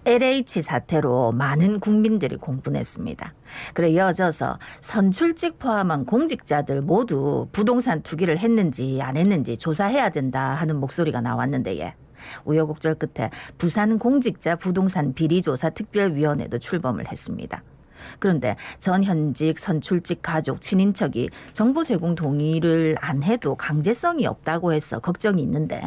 LH 사태로 많은 국민들이 공분했습니다. 그래 이어져서 선출직 포함한 공직자들 모두 부동산 투기를 했는지 안 했는지 조사해야 된다 하는 목소리가 나왔는데 우여곡절 끝에 부산 공직자 부동산 비리조사 특별위원회도 출범을 했습니다. 그런데 전현직 선출직 가족 친인척이 정보 제공 동의를 안 해도 강제성이 없다고 해서 걱정이 있는데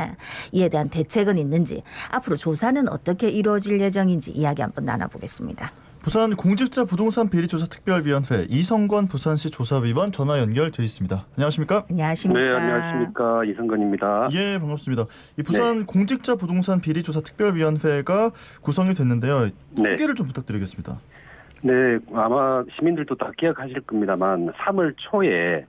이에 대한 대책은 있는지 앞으로 조사는 어떻게 이루어질 예정인지 이야기 한번 나눠보겠습니다. 부산 공직자 부동산 비리조사 특별위원회 이성권 부산시 조사위원 전화 연결돼 있습니다. 안녕하십니까? 안녕하십니까? 네, 안녕하십니까. 이성근입니다. 예, 반갑습니다. 이 부산 공직자 부동산 비리조사 특별위원회가 구성이 됐는데요. 소개를 좀 부탁드리겠습니다. 네, 아마 시민들도 다 기억하실 겁니다만 3월 초에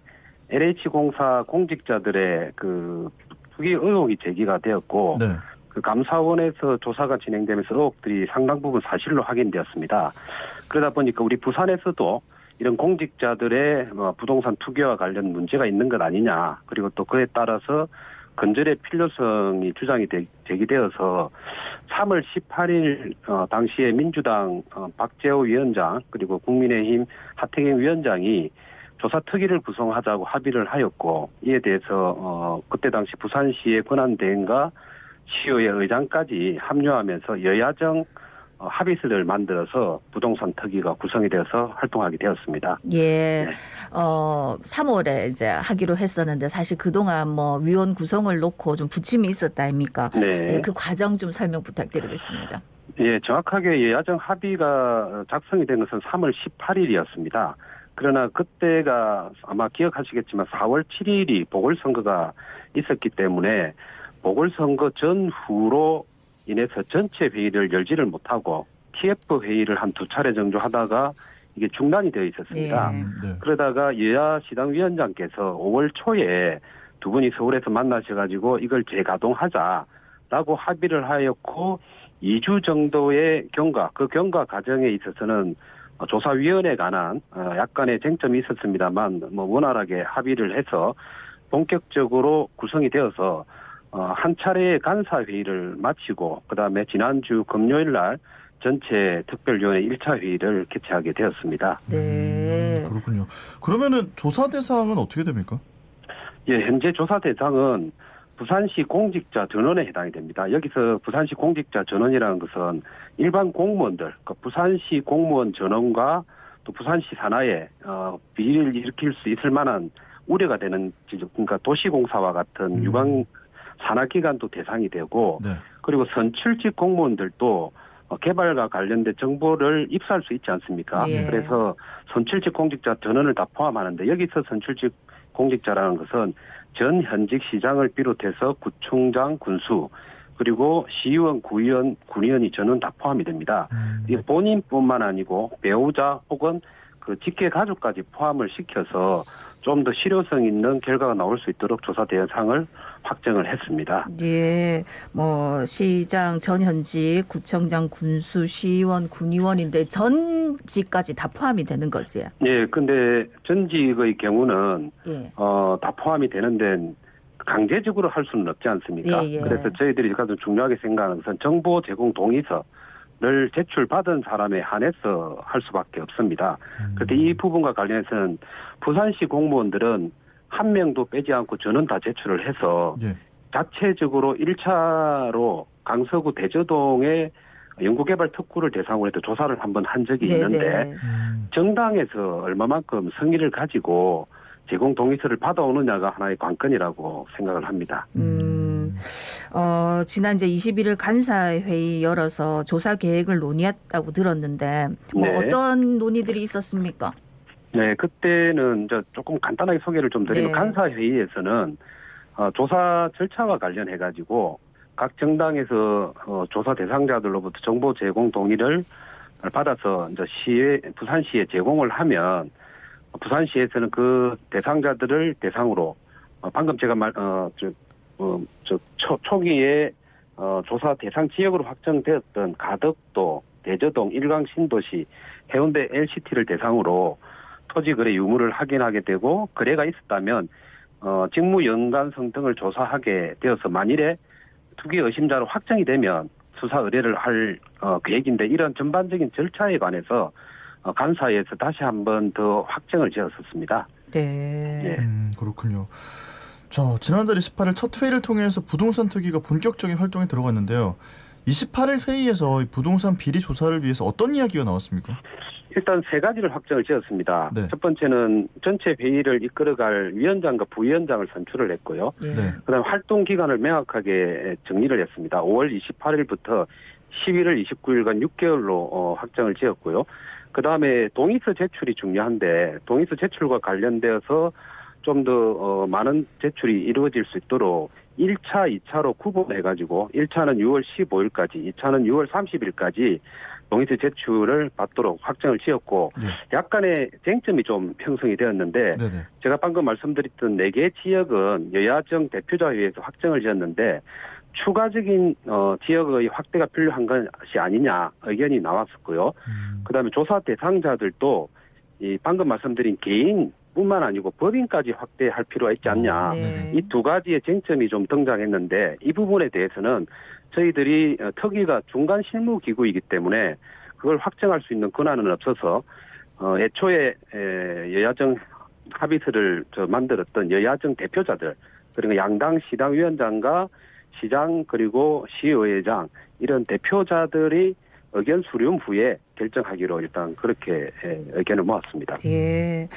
LH공사 공직자들의 그 투기 의혹이 제기가 되었고 네. 그 감사원에서 조사가 진행되면서 의혹들이 상당 부분 사실로 확인되었습니다. 그러다 보니까 우리 부산에서도 이런 공직자들의 부동산 투기와 관련 문제가 있는 것 아니냐, 그리고 또 그에 따라서 건절의 필요성이 주장이 제기되어서 3월 18일 당시에 민주당 박재호 위원장 그리고 국민의힘 하태경 위원장이 조사 특위를 구성하자고 합의를 하였고, 이에 대해서 그때 당시 부산시의 권한대행과 시의회 의장까지 합류하면서 여야정 합의서를 만들어서 부동산 특위가 구성이 되어서 활동하게 되었습니다. 예, 3월에 이제 하기로 했었는데 사실 그동안 뭐 위원 구성을 놓고 좀 부침이 있었다 아닙니까? 네. 예, 그 과정 좀 설명 부탁드리겠습니다. 예, 정확하게 여야정 합의가 작성이 된 것은 3월 18일이었습니다. 그러나 그때가 아마 기억하시겠지만 4월 7일이 보궐선거가 있었기 때문에 보궐선거 전후로 인해서 전체 회의를 열지를 못하고 TF 회의를 한 2차례 정도 하다가 이게 중단이 되어 있었습니다. 네. 그러다가 여야 시당위원장께서 5월 초에 두 분이 서울에서 만나셔가지고 이걸 재가동하자라고 합의를 하였고 2주 정도의 경과, 그 경과 과정에 있어서는 조사위원회에 관한 약간의 쟁점이 있었습니다만 원활하게 합의를 해서 본격적으로 구성이 되어서 한 차례의 간사회의를 마치고 그다음에 지난주 금요일 날 전체 특별위원회 1차 회의를 개최하게 되었습니다. 네. 그렇군요. 그러면은 조사 대상은 어떻게 됩니까? 예, 현재 조사 대상은 부산시 공직자 전원에 해당이 됩니다. 여기서 부산시 공직자 전원이라는 것은 일반 공무원들, 그러니까 부산시 공무원 전원과 또 부산시 산하에 비리를 일으킬 수 있을 만한 우려가 되는, 그러니까 도시공사와 같은 유관 산하기관도 대상이 되고, 네. 그리고 선출직 공무원들도 개발과 관련된 정보를 입수할 수 있지 않습니까? 예. 그래서 선출직 공직자 전원을 다 포함하는데, 여기서 선출직 공직자라는 것은 전 현직 시장을 비롯해서 구청장, 군수, 그리고 시의원, 구의원, 군의원이 전원 다 포함이 됩니다. 이 본인뿐만 아니고 배우자 혹은 그 직계 가족까지 포함을 시켜서 좀 더 실효성 있는 결과가 나올 수 있도록 조사 대상을 확정을 했습니다. 예, 뭐 시장, 전현직, 구청장, 군수, 시의원, 군의원인데 전직까지 다 포함이 되는 거지. 예, 근데 전직의 경우는 예. 다 포함이 되는데 강제적으로 할 수는 없지 않습니까? 예, 예. 그래서 저희들이 가장 중요하게 생각하는 것은 정보 제공 동의서를 제출받은 사람에 한해서 할 수밖에 없습니다. 그런데 이 부분과 관련해서는 부산시 공무원들은 한 명도 빼지 않고 전원 다 제출을 해서 예. 자체적으로 1차로 강서구 대저동의 연구개발 특구를 대상으로 해서 조사를 한번 한 적이 있는데 정당에서 얼마만큼 성의를 가지고 제공 동의서를 받아오느냐가 하나의 관건이라고 생각을 합니다. 지난 이제 21일 간사회의 열어서 조사 계획을 논의했다고 들었는데 뭐 네. 어떤 논의들이 있었습니까? 네, 그때는 이제 조금 간단하게 소개를 좀 드리면, 네. 간사회의에서는 조사 절차와 관련해 가지고 각 정당에서 조사 대상자들로부터 정보 제공 동의를 받아서 이제 부산시에 제공을 하면 부산시에서는 그 대상자들을 대상으로 방금 제가 초기에 조사 대상 지역으로 확정되었던 가덕도, 대저동, 일강 신도시, 해운대 LCT를 대상으로 토지 거래 유무를 확인하게 되고, 거래가 있었다면 직무 연관성 등을 조사하게 되어서 만일에 투기 의심자로 확정이 되면 수사 의뢰를 할 계획인데 이런 전반적인 절차에 관해서 간사에서 다시 한번 더 확정을 지었었습니다. 네. 예. 그렇군요. 자, 지난달 28일 첫 회의를 통해서 부동산 특위가 본격적인 활동에 들어갔는데요. 28일 회의에서 이 부동산 비리 조사를 위해서 어떤 이야기가 나왔습니까? 일단 세 가지를 확정을 지었습니다. 네. 첫 번째는 전체 회의를 이끌어갈 위원장과 부위원장을 선출을 했고요. 예. 네. 그다음 활동 기간을 명확하게 정리를 했습니다. 5월 28일부터 11월 29일간 6개월로 확정을 지었고요. 그다음에 동의서 제출이 중요한데 동의서 제출과 관련되어서 좀 더 많은 제출이 이루어질 수 있도록 1차, 2차로 구분해가지고 1차는 6월 15일까지, 2차는 6월 30일까지 동의서 제출을 받도록 확정을 지었고 네. 약간의 쟁점이 좀 형성이 되었는데 네네. 제가 방금 말씀드렸던 4개 지역은 여야정 대표자회의에서 확정을 지었는데 추가적인 지역의 확대가 필요한 것이 아니냐 의견이 나왔었고요. 그다음에 조사 대상자들도 이 방금 말씀드린 개인뿐만 아니고 법인까지 확대할 필요가 있지 않냐. 네. 이 두 가지의 쟁점이 좀 등장했는데 이 부분에 대해서는 저희들이 특위가 중간 실무 기구이기 때문에 그걸 확정할 수 있는 권한은 없어서 애초에 여야정 합의서를 만들었던 여야정 대표자들 그리고 양당 시당위원장과 시장 그리고 시의회장 이런 대표자들이 의견 수렴 후에 결정하기로 일단 그렇게 의견을 모았습니다. 예.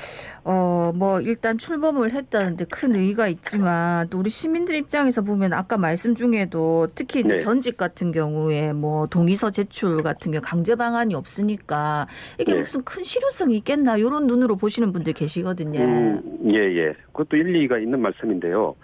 뭐 일단 출범을 했다는데 큰 의의가 있지만 또 우리 시민들 입장에서 보면 아까 말씀 중에도 특히 이제 네. 전직 같은 경우에 뭐 동의서 제출 같은 경우 강제 방안이 없으니까 이게 네. 무슨 큰 실효성이 있겠나 이런 눈으로 보시는 분들 계시거든요. 예. 그것도 일리가 있는 말씀인데요.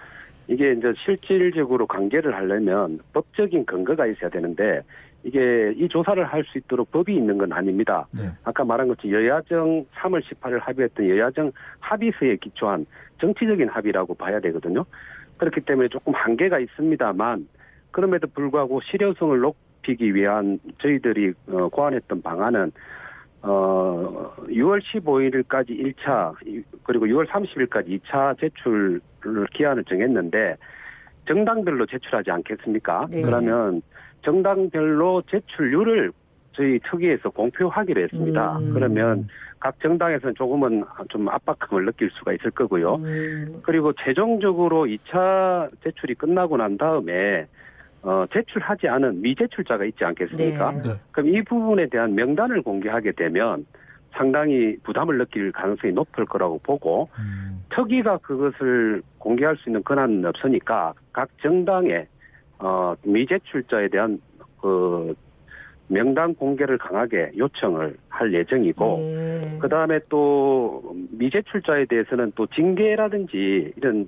이게 이제 실질적으로 관계를 하려면 법적인 근거가 있어야 되는데 이게 이 조사를 할 수 있도록 법이 있는 건 아닙니다. 네. 아까 말한 것처럼 여야정 3월 18일 합의했던 여야정 합의서에 기초한 정치적인 합의라고 봐야 되거든요. 그렇기 때문에 조금 한계가 있습니다만 그럼에도 불구하고 실효성을 높이기 위한 저희들이 고안했던 방안은 6월 15일까지 1차 그리고 6월 30일까지 2차 제출 기한을 정했는데 정당별로 제출하지 않겠습니까? 네. 그러면 정당별로 제출률을 저희 특위에서 공표하기로 했습니다. 그러면 각 정당에서는 조금은 좀 압박감을 느낄 수가 있을 거고요. 그리고 최종적으로 2차 제출이 끝나고 난 다음에 제출하지 않은 미제출자가 있지 않겠습니까? 네. 네. 그럼 이 부분에 대한 명단을 공개하게 되면 상당히 부담을 느낄 가능성이 높을 거라고 보고 특위가 그것을 공개할 수 있는 권한은 없으니까 각 정당의 미제출자에 대한 그 명단 공개를 강하게 요청을 할 예정이고 그다음에 또 미제출자에 대해서는 또 징계라든지 이런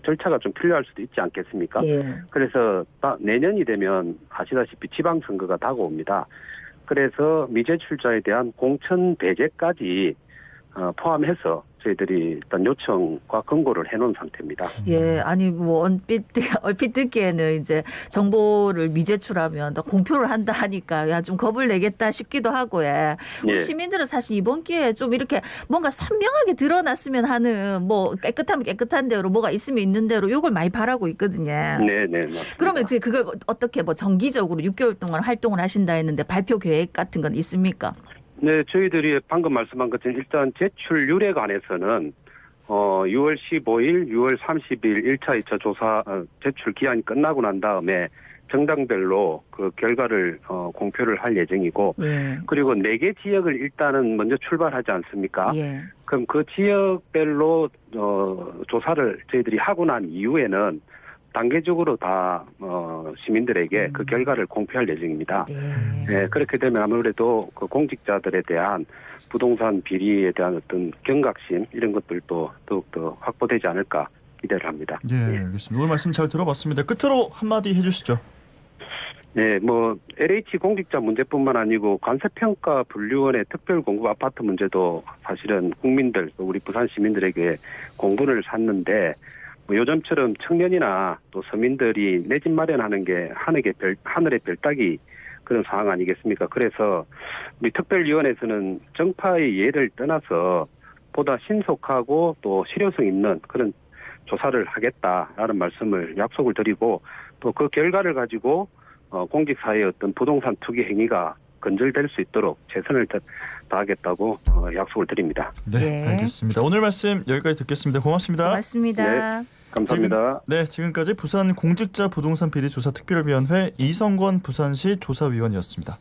절차가 좀 필요할 수도 있지 않겠습니까? 예. 그래서 내년이 되면 아시다시피 지방선거가 다가옵니다. 그래서 미제출자에 대한 공천 배제까지 포함해서 저희들이 일단 요청과 권고를 해놓은 상태입니다. 예, 아니 뭐 얼핏 듣기에는 이제 정보를 미제출하면 또 공표를 한다 하니까 야 좀 겁을 내겠다 싶기도 하고 우리 예. 시민들은 사실 이번 기회에 좀 이렇게 뭔가 선명하게 드러났으면 하는 뭐 깨끗하면 깨끗한 대로 뭐가 있으면 있는 대로 이걸 많이 바라고 있거든요. 네, 맞습니다. 그러면 이제 그걸 어떻게 뭐 정기적으로 6개월 동안 활동을 하신다 했는데 발표 계획 같은 건 있습니까? 네, 저희들이 방금 말씀한 것처럼 일단 제출률에 관해서는 6월 15일, 6월 30일 1차, 2차 조사 제출 기한이 끝나고 난 다음에 정당별로 그 결과를 공표를 할 예정이고 예. 그리고 4개 지역을 일단은 먼저 출발하지 않습니까? 예. 그럼 그 지역별로 조사를 저희들이 하고 난 이후에는 단계적으로 다 시민들에게 그 결과를 공표할 예정입니다. 네, 그렇게 되면 아무래도 그 공직자들에 대한 부동산 비리에 대한 어떤 경각심 이런 것들도 더욱더 확보되지 않을까 기대를 합니다. 예, 알겠습니다. 오늘 말씀 잘 들어봤습니다. 끝으로 한마디 해주시죠. 네, 뭐 LH 공직자 문제뿐만 아니고 관세평가 분류원의 특별 공급 아파트 문제도 사실은 국민들, 우리 부산 시민들에게 공분을 샀는데 뭐 요즘처럼 청년이나 또 서민들이 내 집 마련하는 게 하늘의 별따기 그런 상황 아니겠습니까? 그래서 우리 특별위원회에서는 정파의 예를 떠나서 보다 신속하고 또 실효성 있는 그런 조사를 하겠다라는 말씀을 약속을 드리고 또 그 결과를 가지고 공직사회의 어떤 부동산 투기 행위가 건절될 수 있도록 최선을 다하겠다고 약속을 드립니다. 네, 예. 알겠습니다. 오늘 말씀 여기까지 듣겠습니다. 고맙습니다. 고맙습니다. 감사합니다. 지금까지 부산 공직자 부동산 비리 조사 특별위원회 이성권 부산시 조사위원이었습니다.